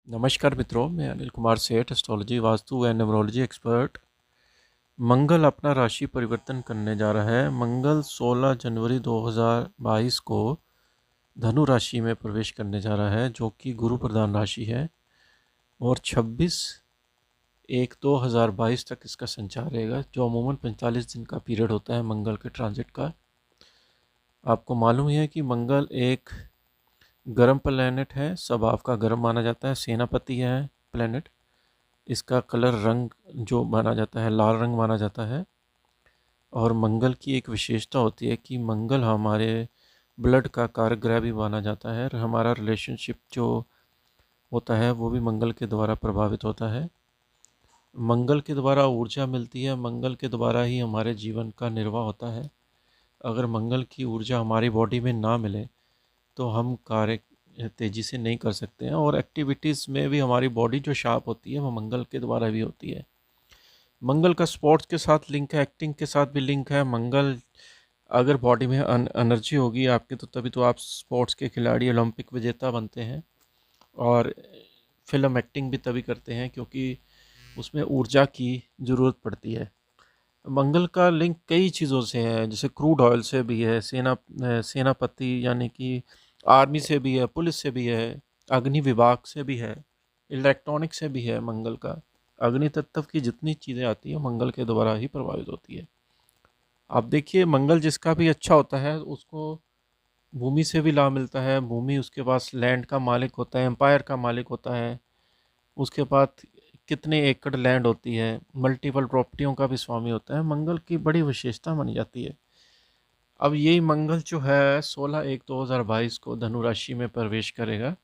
नमस्कार मित्रों, मैं Anil Kumar Seth, astrology, vastu and numerology expert. Mangal अपना राशि परिवर्तन करने जा रहा है। मंगल 16 जनवरी 2022 को धनु राशि में प्रवेश करने जा रहा है, जो कि गुरु प्रधान राशि है। और 26/1/2022 तक इसका संचार रहेगा, जो अमूमन 45 दिन का पीरियड होता है मंगल के ट्रांजिट का। आपको मालूम ही है कि मंगल एक गर्म प्लैनेट है, स्वभाव का गर्म माना जाता है, सेनापति है प्लैनेट। इसका कलर रंग जो माना जाता है लाल रंग माना जाता है। और मंगल की एक विशेषता होती है कि मंगल हमारे ब्लड का कारक ग्रह भी माना जाता है, और हमारा रिलेशनशिप जो होता है वो भी मंगल के द्वारा प्रभावित होता है। मंगल के द्वारा ऊर्जा मिलती है, मंगल के द्वारा ही हमारे जीवन का निर्वाह होता है। अगर मंगल की ऊर्जा हमारी बॉडी में ना मिले तो हम कार्य तेज़ी से नहीं कर सकते हैं, और एक्टिविटीज़ में भी हमारी बॉडी जो शार्प होती है वो मंगल के द्वारा भी होती है। मंगल का स्पोर्ट्स के साथ लिंक है, एक्टिंग के साथ भी लिंक है। मंगल अगर बॉडी में एनर्जी होगी आपके, तो तभी तो आप स्पोर्ट्स के खिलाड़ी, ओलंपिक विजेता बनते हैं। और फिल्म एक्टिंग भी तभी करते हैं क्योंकि उसमें ऊर्जा की ज़रूरत पड़ती है। मंगल का लिंक कई चीज़ों से है, जैसे क्रूड ऑयल से भी है, सेनापति यानी कि आर्मी से भी है, पुलिस से भी है, अग्नि विभाग से भी है, इलेक्ट्रॉनिक से भी है। मंगल का अग्नि तत्व की जितनी चीज़ें आती हैं मंगल के द्वारा ही प्रभावित होती है। आप देखिए, मंगल जिसका भी अच्छा होता है उसको भूमि से भी लाभ मिलता है। भूमि उसके पास लैंड का मालिक होता है, एम्पायर का मालिक होता है। उसके पास कितने एकड़ लैंड होती है, मल्टीपल प्रॉपर्टियों का भी स्वामी होता है। मंगल की बड़ी विशेषता मानी जाती है। अब यही मंगल जो है 16/1/2022 को धनु राशि में प्रवेश करेगा,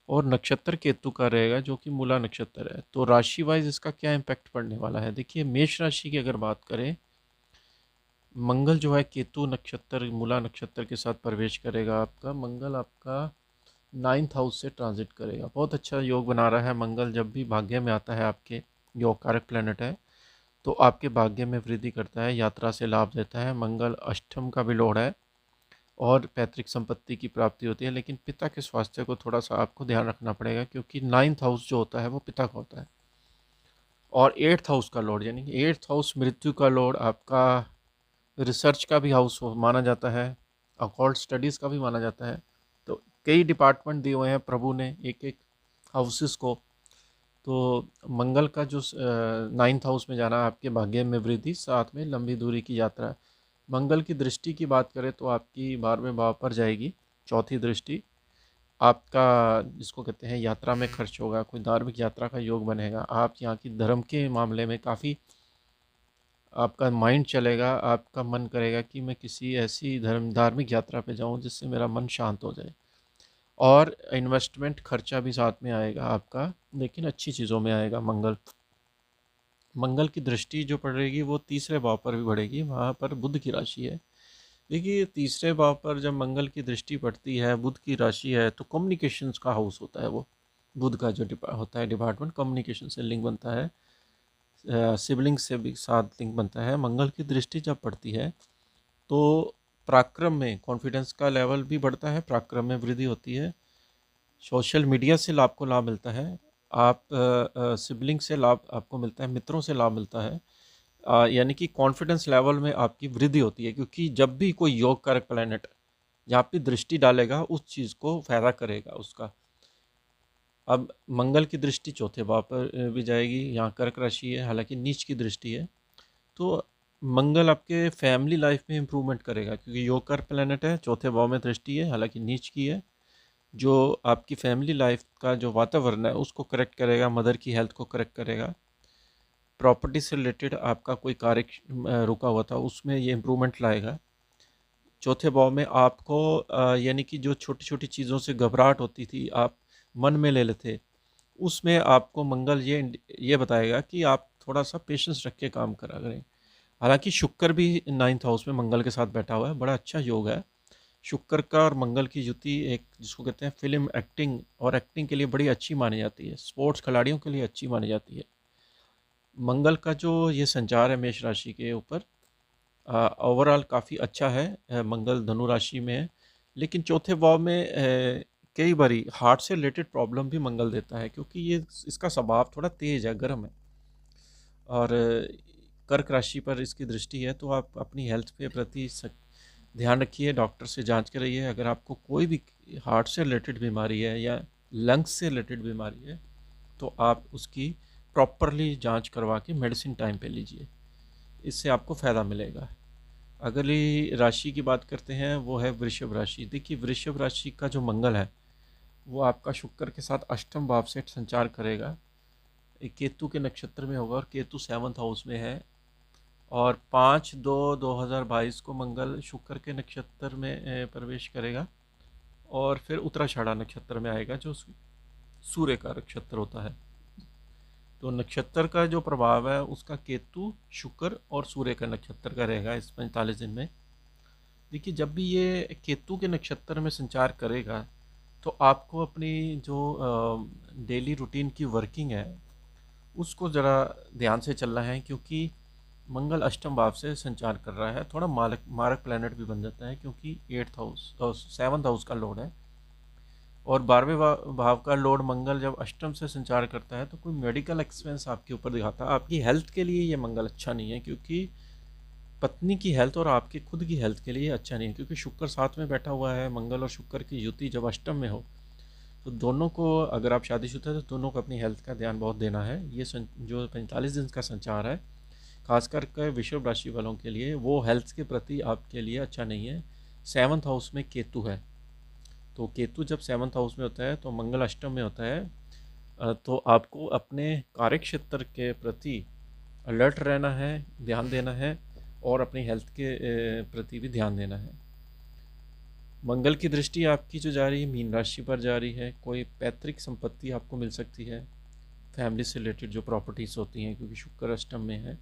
और नक्षत्र केतु का रहेगा, जो कि मूला नक्षत्र है। तो राशि वाइज इसका क्या इम्पैक्ट पड़ने वाला है, देखिए मेष राशि की अगर बात करें, मंगल जो है केतु नक्षत्र मूला नक्षत्र के साथ प्रवेश करेगा। आपका मंगल आपका 9th हाउस से ट्रांजिट करेगा। बहुत अच्छा योग बना रहा है मंगल। जब भी भाग्य में आता है, आपके योग कारक प्लेनेट है, तो आपके भाग्य में वृद्धि करता है, यात्रा से लाभ देता है। मंगल अष्टम का भी लॉर्ड है और पैतृक संपत्ति की प्राप्ति होती है। लेकिन पिता के स्वास्थ्य को थोड़ा सा आपको ध्यान रखना पड़ेगा, क्योंकि 9th हाउस जो होता है वो पिता का होता है। और 8th हाउस का लॉर्ड यानी कि 8th हाउस मृत्यु का लॉर्ड आपका रिसर्च का भी हाउस माना जाता है, अकॉल्ट स्टडीज़ का भी माना जाता है। तो कई डिपार्टमेंट दिए हुए हैं प्रभु ने एक एक हाउसेस को। तो मंगल का जो 9th हाउस में जाना, आपके भाग्य में वृद्धि, साथ में लंबी दूरी की यात्रा। मंगल की दृष्टि की बात करें तो आपकी 12वें भाव पर जाएगी, चौथी दृष्टि। आपका जिसको कहते हैं यात्रा में खर्च होगा, कोई धार्मिक यात्रा का योग बनेगा। आप यहाँ की धर्म के मामले में काफ़ी आपका माइंड चलेगा, आपका मन करेगा कि मैं किसी ऐसी धार्मिक यात्रा पे जाऊं जिससे मेरा मन शांत हो जाए। और इन्वेस्टमेंट खर्चा भी साथ में आएगा आपका, लेकिन अच्छी चीज़ों में आएगा। मंगल मंगल की दृष्टि जो पड़ेगी वो तीसरे भाव पर भी पड़ेगी, वहाँ पर बुध की राशि है। देखिए, तीसरे भाव पर जब मंगल की दृष्टि पड़ती है, बुध की राशि है, तो कम्युनिकेशंस का हाउस होता है वो। बुध का जो होता है डिपार्टमेंट, कम्युनिकेशन से लिंक बनता है, सिबलिंग से भी साथ लिंक बनता है। मंगल की दृष्टि जब पड़ती है तो पराक्रम में कॉन्फिडेंस का लेवल भी बढ़ता है, पराक्रम में वृद्धि होती है। सोशल मीडिया से लाभ को लाभ मिलता है। आप सिबलिंग से लाभ आपको मिलता है, मित्रों से लाभ मिलता है। यानी कि कॉन्फिडेंस लेवल में आपकी वृद्धि होती है, क्योंकि जब भी कोई योग कारक प्लैनेट जहाँ पे दृष्टि डालेगा उस चीज़ को फायदा करेगा उसका। अब मंगल की दृष्टि चौथे भाव पर भी जाएगी, यहाँ कर्क राशि है, हालांकि नीच की दृष्टि है। तो मंगल आपके फैमिली लाइफ में इम्प्रूवमेंट करेगा, क्योंकि योग कारक प्लैनेट है, चौथे भाव में दृष्टि है, हालांकि नीच की है। जो आपकी फैमिली लाइफ का जो वातावरण है उसको करेक्ट करेगा, मदर की हेल्थ को करेक्ट करेगा। प्रॉपर्टी से रिलेटेड आपका कोई कार्य रुका हुआ था, उसमें ये इम्प्रूवमेंट लाएगा। चौथे भाव में आपको यानी कि जो छोटी छोटी चीज़ों से घबराहट होती थी, आप मन में ले लेते, उसमें आपको मंगल ये बताएगा कि आप थोड़ा सा पेशेंस रख के काम करा करें। हालांकि शुक्र भी 9th हाउस में मंगल के साथ बैठा हुआ है, बड़ा अच्छा योग है शुक्र का और मंगल की युति। एक जिसको कहते हैं फिल्म एक्टिंग, और एक्टिंग के लिए बड़ी अच्छी मानी जाती है, स्पोर्ट्स खिलाड़ियों के लिए अच्छी मानी जाती है। मंगल का जो ये संचार है मेष राशि के ऊपर, ओवरऑल काफ़ी अच्छा है। मंगल धनु राशि में है, लेकिन चौथे भाव में कई बारी हार्ट से रिलेटेड प्रॉब्लम भी मंगल देता है, क्योंकि ये इसका स्वभाव थोड़ा तेज है, गर्म है। और कर्क राशि पर इसकी दृष्टि है, तो आप अपनी हेल्थ पे प्रति ध्यान रखिए, डॉक्टर से जांच कराइए। अगर आपको कोई भी हार्ट से रिलेटेड बीमारी है या लंग्स से रिलेटेड बीमारी है, तो आप उसकी प्रॉपरली जांच करवा के मेडिसिन टाइम पे लीजिए, इससे आपको फ़ायदा मिलेगा। अगली राशि की बात करते हैं, वो है वृषभ राशि। देखिए, वृषभ राशि का जो मंगल है वो आपका शुक्र के साथ अष्टम भाव से संचार करेगा, केतु के नक्षत्र में होगा, और केतु 7th हाउस में है। और 5/2/2022 को मंगल शुक्र के नक्षत्र में प्रवेश करेगा, और फिर उत्तराषाढ़ा नक्षत्र में आएगा, जो सूर्य का नक्षत्र होता है। तो नक्षत्र का जो प्रभाव है उसका केतु, शुक्र और सूर्य का नक्षत्र का रहेगा इस 45 दिन में। देखिए, जब भी ये केतु के नक्षत्र में संचार करेगा, तो आपको अपनी जो डेली रूटीन की वर्किंग है उसको ज़रा ध्यान से चलना है, क्योंकि मंगल अष्टम भाव से संचार कर रहा है, थोड़ा मारक प्लैनेट भी बन जाता है, क्योंकि 8th हाउस और 7th हाउस का लॉर्ड है। और 12वें भाव का लॉर्ड मंगल जब अष्टम से संचार करता है, तो कोई मेडिकल एक्सपेंस आपके ऊपर दिखाता है। आपकी हेल्थ के लिए ये मंगल अच्छा नहीं है, क्योंकि पत्नी की हेल्थ और आपकी खुद की हेल्थ के लिए अच्छा नहीं है, क्योंकि शुक्र साथ में बैठा हुआ है। मंगल और शुक्र की युति जब अष्टम में हो, तो दोनों को, अगर आप शादीशुदा है तो दोनों को अपनी हेल्थ का ध्यान बहुत देना है। ये जो 45 दिन का संचार है, खासकर के वृषभ राशि वालों के लिए, वो हेल्थ के प्रति आपके लिए अच्छा नहीं है। 7th हाउस में केतु है, तो केतु जब 7th हाउस में होता है तो मंगल अष्टम में होता है। तो आपको अपने कार्य क्षेत्र के प्रति अलर्ट रहना है, ध्यान देना है, और अपनी हेल्थ के प्रति भी ध्यान देना है। मंगल की दृष्टि आपकी जो जा रही है मीन राशि पर जा रही है, कोई पैतृक संपत्ति आपको मिल सकती है, फैमिली से रिलेटेड जो प्रॉपर्टीज़ होती हैं, क्योंकि शुक्र अष्टम में है।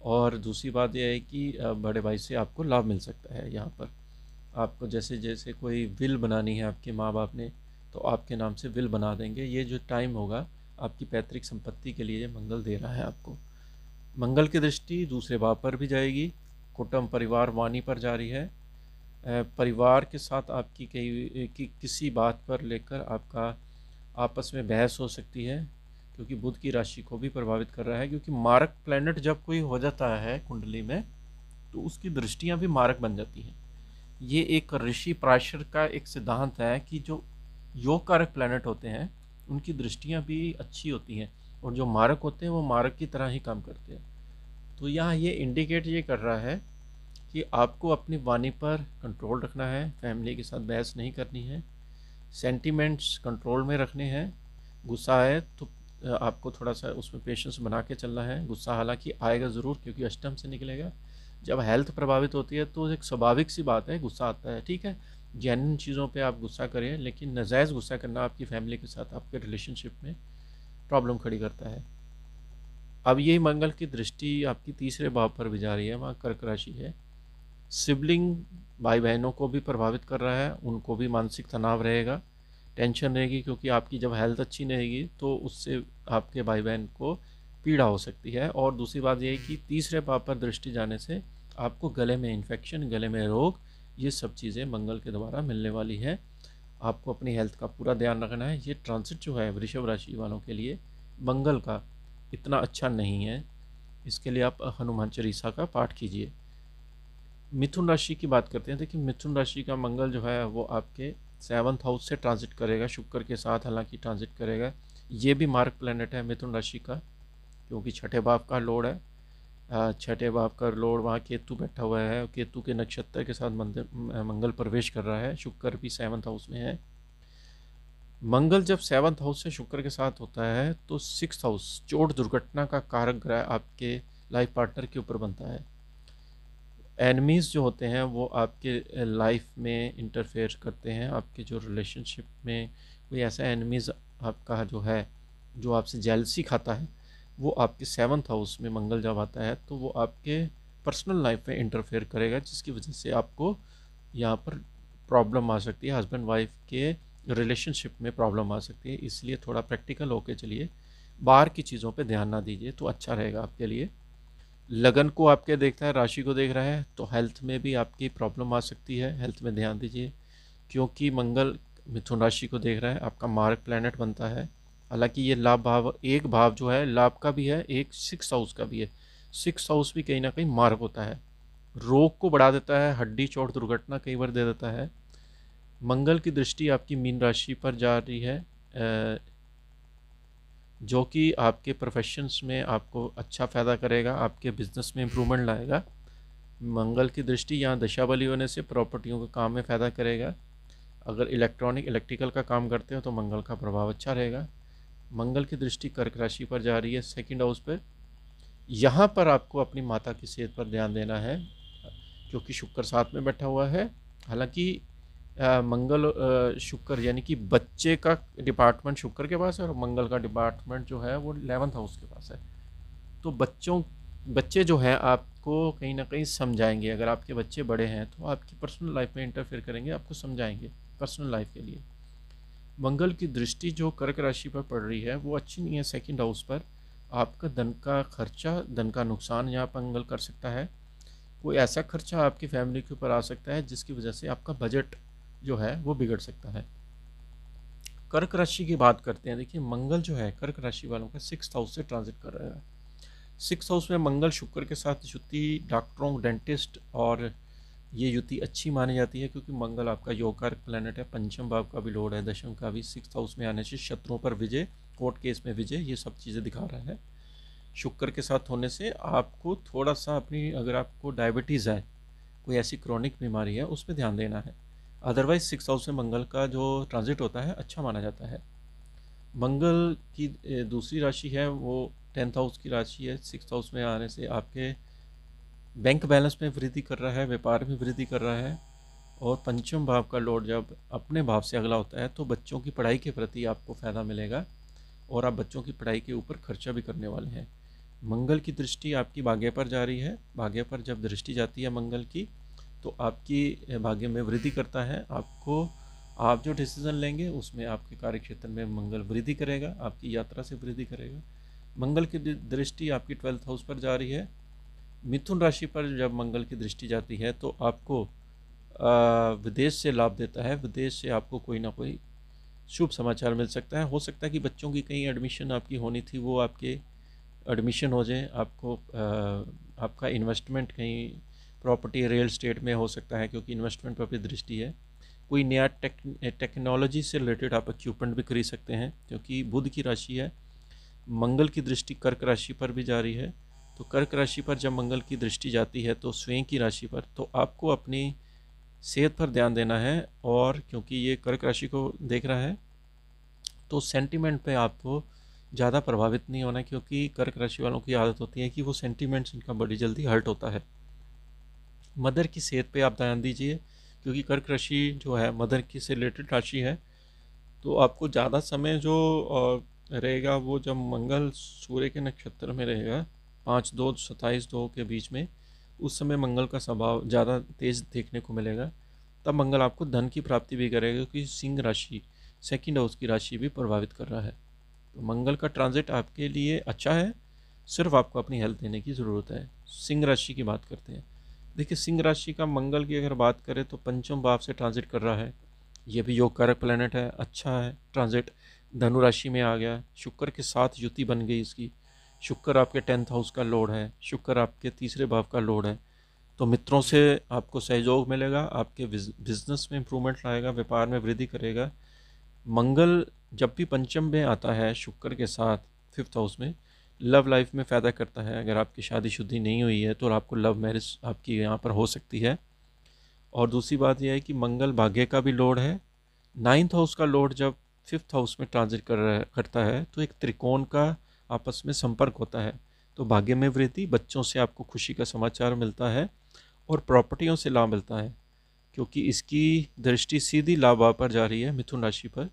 और दूसरी बात यह है कि बड़े भाई से आपको लाभ मिल सकता है। यहाँ पर आपको जैसे जैसे कोई विल बनानी है आपके माँ बाप ने, तो आपके नाम से विल बना देंगे। ये जो टाइम होगा आपकी पैतृक संपत्ति के लिए मंगल दे रहा है आपको। मंगल की दृष्टि दूसरे भाव पर भी जाएगी, कुटुंब परिवार वाणी पर जा रही है। परिवार के साथ आपकी किसी बात पर लेकर आपका आपस में बहस हो सकती है, क्योंकि बुध की राशि को भी प्रभावित कर रहा है। क्योंकि मारक प्लैनेट जब कोई हो जाता है कुंडली में, तो उसकी दृष्टियां भी मारक बन जाती हैं। ये एक ऋषि पराशर का एक सिद्धांत है कि जो योग कारक प्लैनेट होते हैं उनकी दृष्टियां भी अच्छी होती हैं, और जो मारक होते हैं वो मारक की तरह ही काम करते हैं। तो यहाँ ये इंडिकेट ये कर रहा है कि आपको अपनी वाणी पर कंट्रोल रखना है, फैमिली के साथ बहस नहीं करनी है, सेंटिमेंट्स कंट्रोल में रखने हैं। गुस्सा है तो आपको थोड़ा सा उसमें पेशेंस बना के चलना है। गुस्सा हालांकि आएगा ज़रूर, क्योंकि अष्टम से निकलेगा। जब हेल्थ प्रभावित होती है तो एक स्वाभाविक सी बात है, गुस्सा आता है, ठीक है। जेन्युइन चीज़ों पे आप गुस्सा करें, लेकिन नाजायज़ गुस्सा करना आपकी फैमिली के साथ आपके रिलेशनशिप में प्रॉब्लम खड़ी करता है। अब यही मंगल की दृष्टि आपकी तीसरे भाव पर भी जा रही है, वहाँ कर्क राशि है। सिबलिंग भाई बहनों को भी प्रभावित कर रहा है, उनको भी मानसिक तनाव रहेगा, टेंशन रहेगी, क्योंकि आपकी जब हेल्थ अच्छी नहीं रहेगी तो उससे आपके भाई बहन को पीड़ा हो सकती है। और दूसरी बात यह है कि तीसरे भाव पर दृष्टि जाने से आपको गले में इन्फेक्शन, गले में रोग, ये सब चीज़ें मंगल के द्वारा मिलने वाली है। आपको अपनी हेल्थ का पूरा ध्यान रखना है। ये ट्रांसिट जो है वृषभ राशि वालों के लिए मंगल का इतना अच्छा नहीं है, इसके लिए आप हनुमान चालीसा का पाठ कीजिए। मिथुन राशि की बात करते हैं। देखिए, मिथुन राशि का मंगल जो है वो आपके 7th हाउस से ट्रांजिट करेगा, शुक्र के साथ हालांकि ट्रांजिट करेगा। ये भी मार्क प्लैनेट है मिथुन राशि का, क्योंकि छठे भाव का लॉर्ड है। छठे भाव का लॉर्ड वहाँ केतु बैठा हुआ है, केतु के नक्षत्र के साथ मंगल प्रवेश कर रहा है। शुक्र भी 7th हाउस में है। मंगल जब 7th हाउस से शुक्र के साथ होता है तो 6th हाउस चोट दुर्घटना का कारक ग्रह आपके लाइफ पार्टनर के ऊपर बनता है। एनिमीज़ जो होते हैं वो आपके लाइफ में इंटरफेयर करते हैं, आपके जो रिलेशनशिप में कोई ऐसा एनिमीज़ आपका जो है, जो आपसे जेलसी खाता है, वो आपके 7th हाउस में मंगल जब आता है तो वो आपके पर्सनल लाइफ में इंटरफेयर करेगा, जिसकी वजह से आपको यहाँ पर प्रॉब्लम आ सकती है, हस्बैंड वाइफ के रिलेशनशिप में प्रॉब्लम आ सकती है। इसलिए थोड़ा प्रैक्टिकल होके चलिए, बाहर की चीज़ों पे ध्यान ना दीजिए तो अच्छा रहेगा आपके लिए। लगन को आपके देखता है, राशि को देख रहा है, तो हेल्थ में भी आपकी प्रॉब्लम आ सकती है, हेल्थ में ध्यान दीजिए, क्योंकि मंगल मिथुन राशि को देख रहा है, आपका मार्ग प्लैनेट बनता है। हालांकि ये लाभ भाव, एक भाव जो है लाभ का भी है, एक 6th हाउस का भी है। 6th हाउस भी कहीं ना कहीं मार्ग होता है, रोग को बढ़ा देता है, हड्डी चोट दुर्घटना कई बार दे देता है। मंगल की दृष्टि आपकी मीन राशि पर जा रही है, जो कि आपके प्रोफेशंस में आपको अच्छा फ़ायदा करेगा, आपके बिजनेस में इम्प्रूवमेंट लाएगा। मंगल की दृष्टि यहाँ दशा बली होने से प्रॉपर्टियों के काम में फ़ायदा करेगा। अगर इलेक्ट्रिकल का काम करते हो तो मंगल का प्रभाव अच्छा रहेगा। मंगल की दृष्टि कर्क राशि पर जा रही है, 2nd हाउस पर। यहाँ पर आपको अपनी माता की सेहत पर ध्यान देना है, क्योंकि शुक्र साथ में बैठा हुआ है। हालांकि मंगल शुक्र यानी कि बच्चे का डिपार्टमेंट शुक्र के पास है, और मंगल का डिपार्टमेंट जो है वो 11th हाउस के पास है। तो बच्चे जो हैं आपको कहीं ना कहीं समझाएंगे। अगर आपके बच्चे बड़े हैं तो आपकी पर्सनल लाइफ में इंटरफेयर करेंगे, आपको समझाएंगे पर्सनल लाइफ के लिए। मंगल की दृष्टि जो कर्क राशि पर पड़ रही है वो अच्छी नहीं है 2nd हाउस पर। आपका धन का खर्चा, धन का नुकसान यहाँ पर मंगल कर सकता है। कोई ऐसा खर्चा आपकी फैमिली के ऊपर आ सकता है जिसकी वजह से आपका बजट जो है वो बिगड़ सकता है। कर्क राशि की बात करते हैं। देखिए मंगल जो है कर्क राशि वालों का 6th हाउस से ट्रांजिट कर रहा है। 6th हाउस में मंगल शुक्र के साथ युति डॉक्टरों, डेंटिस्ट, और ये युति अच्छी मानी जाती है क्योंकि मंगल आपका योगकारक प्लैनेट है, पंचम भाव का भी लॉर्ड है, दशम का भी। 6th हाउस में आने से शत्रुओं पर विजय, कोर्ट केस में विजय, ये सब चीज़ें दिखा रहा है। शुक्र के साथ होने से आपको थोड़ा सा अपनी, अगर आपको डायबिटीज़ है, कोई ऐसी क्रॉनिक बीमारी है, उस पर ध्यान देना है। अदरवाइज 6th हाउस में मंगल का जो ट्रांजिट होता है अच्छा माना जाता है। मंगल की दूसरी राशि है वो 10th हाउस की राशि है। 6th हाउस में आने से आपके बैंक बैलेंस में वृद्धि कर रहा है, व्यापार में वृद्धि कर रहा है। और पंचम भाव का लॉर्ड जब अपने भाव से अगला होता है तो बच्चों की पढ़ाई के प्रति आपको फ़ायदा मिलेगा, और आप बच्चों की पढ़ाई के ऊपर खर्चा भी करने वाले हैं। मंगल की दृष्टि आपकी भाग्य पर जा रही है। भाग्य पर जब दृष्टि जाती है मंगल की तो आपकी भाग्य में वृद्धि करता है। आप जो डिसीजन लेंगे उसमें आपके कार्य क्षेत्र में मंगल वृद्धि करेगा, आपकी यात्रा से वृद्धि करेगा। मंगल की दृष्टि आपकी 12th हाउस पर जा रही है। मिथुन राशि पर जब मंगल की दृष्टि जाती है तो आपको विदेश से लाभ देता है। विदेश से आपको कोई ना कोई शुभ समाचार मिल सकता है। हो सकता है कि बच्चों की कहीं एडमिशन आपकी होनी थी वो आपके एडमिशन हो जाए। आपको आपका इन्वेस्टमेंट कहीं प्रॉपर्टी, रियल स्टेट में हो सकता है क्योंकि इन्वेस्टमेंट पर भी दृष्टि है। कोई नया टेक्नोलॉजी से रिलेटेड आप इक्विपमेंट भी खरीद सकते हैं क्योंकि बुध की राशि है। मंगल की दृष्टि कर्क राशि पर भी जा रही है। तो कर्क राशि पर जब मंगल की दृष्टि जाती है तो स्वयं की राशि पर, तो आपको अपनी सेहत पर ध्यान देना है। और क्योंकि ये कर्क राशि को देख रहा है तो सेंटिमेंट पे आपको ज़्यादा प्रभावित नहीं होना, क्योंकि कर्क राशि वालों की आदत होती है कि वो सेंटिमेंट्स इनका बड़ी जल्दी हर्ट होता है। मदर की सेहत पे आप ध्यान दीजिए क्योंकि कर्क राशि जो है मदर की से रिलेटेड राशि है। तो आपको ज़्यादा समय जो रहेगा वो जब मंगल सूर्य के नक्षत्र में रहेगा 5-2-27-2 के बीच में, उस समय मंगल का स्वभाव ज़्यादा तेज़ देखने को मिलेगा। तब मंगल आपको धन की प्राप्ति भी करेगा क्योंकि सिंह राशि 2nd हाउस की राशि भी प्रभावित कर रहा है। तो मंगल का ट्रांजिट आपके लिए अच्छा है, सिर्फ आपको अपनी हेल्थ देने की ज़रूरत है। सिंह राशि की बात करते हैं। देखिए सिंह राशि का मंगल की अगर बात करें तो पंचम भाव से ट्रांजिट कर रहा है। ये भी योग कारक प्लैनेट है, अच्छा है ट्रांजिट। धनु राशि में आ गया, शुक्र के साथ युति बन गई इसकी। शुक्र आपके 10th हाउस का लॉर्ड है, शुक्र आपके तीसरे भाव का लॉर्ड है। तो मित्रों से आपको सहयोग मिलेगा, आपके बिजनेस में इंप्रूवमेंट लाएगा, व्यापार में वृद्धि करेगा। मंगल जब भी पंचम में आता है शुक्र के साथ 5th हाउस में, लव लाइफ में फ़ायदा करता है। अगर आपकी शादीशुदी नहीं हुई है तो आपको लव मैरिज आपकी यहाँ पर हो सकती है। और दूसरी बात यह है कि मंगल भाग्य का भी लॉर्ड है। 9th हाउस का लॉर्ड जब 5th हाउस में ट्रांजिट करता है तो एक त्रिकोण का आपस में संपर्क होता है। तो भाग्य में वृद्धि, बच्चों से आपको खुशी का समाचार मिलता है और प्रॉपर्टियों से लाभ मिलता है क्योंकि इसकी दृष्टि सीधी लाभ पर जा रही है मिथुन राशि पर।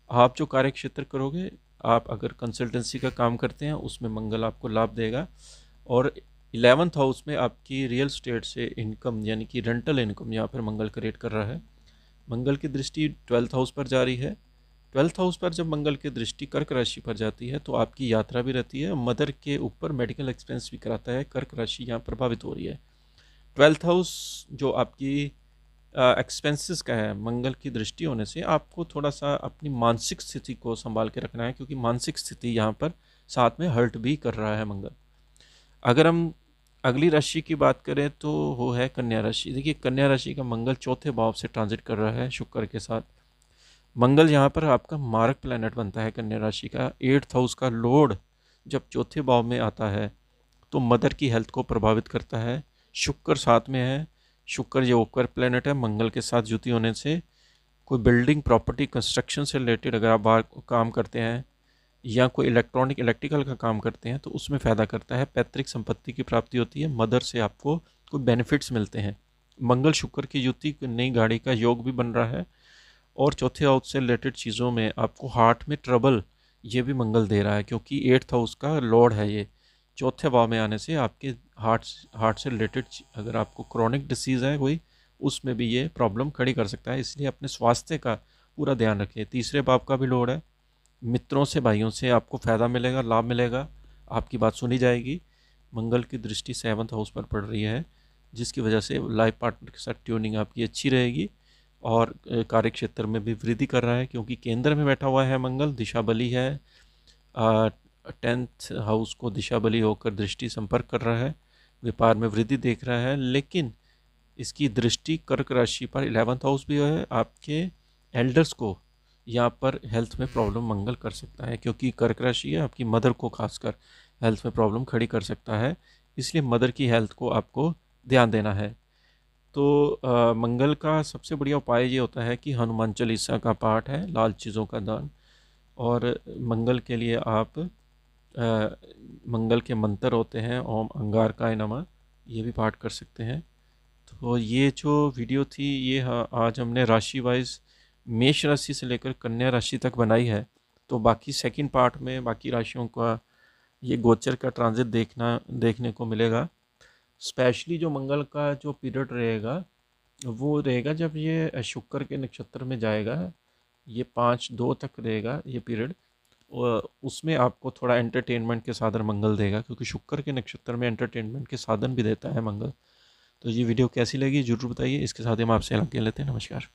आप जो कार्य क्षेत्र करोगे, आप अगर कंसल्टेंसी का काम करते हैं उसमें मंगल आपको लाभ देगा। और 11th हाउस में आपकी रियल स्टेट से इनकम यानी कि रेंटल इनकम यहाँ पर मंगल क्रिएट कर रहा है। मंगल की दृष्टि 12th हाउस पर जा रही है। 12th हाउस पर जब मंगल की दृष्टि कर्क राशि पर जाती है तो आपकी यात्रा भी रहती है, मदर के ऊपर मेडिकल एक्सपेंस भी कराता है। कर्क राशि यहाँ प्रभावित हो रही है। 12th हाउस जो आपकी एक्सपेंसेस का है। मंगल की दृष्टि होने से आपको थोड़ा सा अपनी मानसिक स्थिति को संभाल के रखना है, क्योंकि मानसिक स्थिति यहाँ पर साथ में हर्ट भी कर रहा है मंगल। अगर हम अगली राशि की बात करें तो वो है कन्या राशि। देखिए, कन्या राशि का मंगल चौथे भाव से ट्रांजिट कर रहा है शुक्र के साथ। मंगल यहाँ पर आपका मारक प्लैनेट बनता है कन्या राशि का। 8th हाउस का लॉर्ड जब चौथे भाव में आता है तो मदर की हेल्थ को प्रभावित करता है। शुक्र साथ में है, शुक्र ये ओकर प्लैनेट है। मंगल के साथ युति होने से कोई बिल्डिंग, प्रॉपर्टी, कंस्ट्रक्शन से रिलेटेड अगर आप बाहर काम करते हैं या कोई इलेक्ट्रिकल का काम करते हैं तो उसमें फ़ायदा करता है। पैतृक संपत्ति की प्राप्ति होती है, मदर से आपको कोई बेनिफिट्स मिलते हैं। मंगल शुक्र की युति नई गाड़ी का योग भी बन रहा है, और चौथे हाउस से रिलेटेड चीज़ों में आपको हार्ट में ट्रबल ये भी मंगल दे रहा है, क्योंकि 8th हाउस का लॉर्ड है ये। चौथे भाव में आने से आपके हार्ट से रिलेटेड अगर आपको क्रॉनिक डिसीज़ है कोई, उसमें भी ये प्रॉब्लम खड़ी कर सकता है। इसलिए अपने स्वास्थ्य का पूरा ध्यान रखें। तीसरे भाव का भी लॉर्ड है, मित्रों से, भाइयों से आपको फ़ायदा मिलेगा, लाभ मिलेगा, आपकी बात सुनी जाएगी। मंगल की दृष्टि 7th हाउस पर पड़ रही है, जिसकी वजह से लाइफ पार्टनर के साथ ट्यूनिंग आपकी अच्छी रहेगी। और कार्य क्षेत्र में भी वृद्धि कर रहा है, क्योंकि केंद्र में बैठा हुआ है मंगल, दिशा बली है। 10th हाउस को दिशा बली होकर दृष्टि संपर्क कर रहा है, व्यापार में वृद्धि देख रहा है। लेकिन इसकी दृष्टि कर्क राशि पर 11th हाउस भी है। आपके एल्डर्स को यहाँ पर हेल्थ में प्रॉब्लम मंगल कर सकता है, क्योंकि कर्क राशि है, आपकी मदर को खासकर हेल्थ में प्रॉब्लम खड़ी कर सकता है। इसलिए मदर की हेल्थ को आपको ध्यान देना है। तो मंगल का सबसे बढ़िया उपाय ये होता है कि हनुमान चालीसा का पाठ है, लाल चीज़ों का दान। और मंगल के लिए आप मंगल के मंत्र होते हैं, ओम अंगारकाय नमः, ये भी पाठ कर सकते हैं। तो ये जो वीडियो थी ये आज हमने राशि वाइज मेष राशि से लेकर कन्या राशि तक बनाई है। तो बाकी सेकंड पार्ट में बाकी राशियों का ये गोचर का ट्रांजिट देखने को मिलेगा। स्पेशली जो मंगल का जो पीरियड रहेगा वो रहेगा जब ये शुक्र के नक्षत्र में जाएगा, ये 5-2 तक रहेगा ये पीरियड। उसमें आपको थोड़ा एंटरटेनमेंट के साधन मंगल देगा, क्योंकि शुक्र के नक्षत्र में एंटरटेनमेंट के साधन भी देता है मंगल। तो ये वीडियो कैसी लगी ज़रूर बताइए। इसके साथ ही हम आपसे अलग कह लेते हैं। नमस्कार।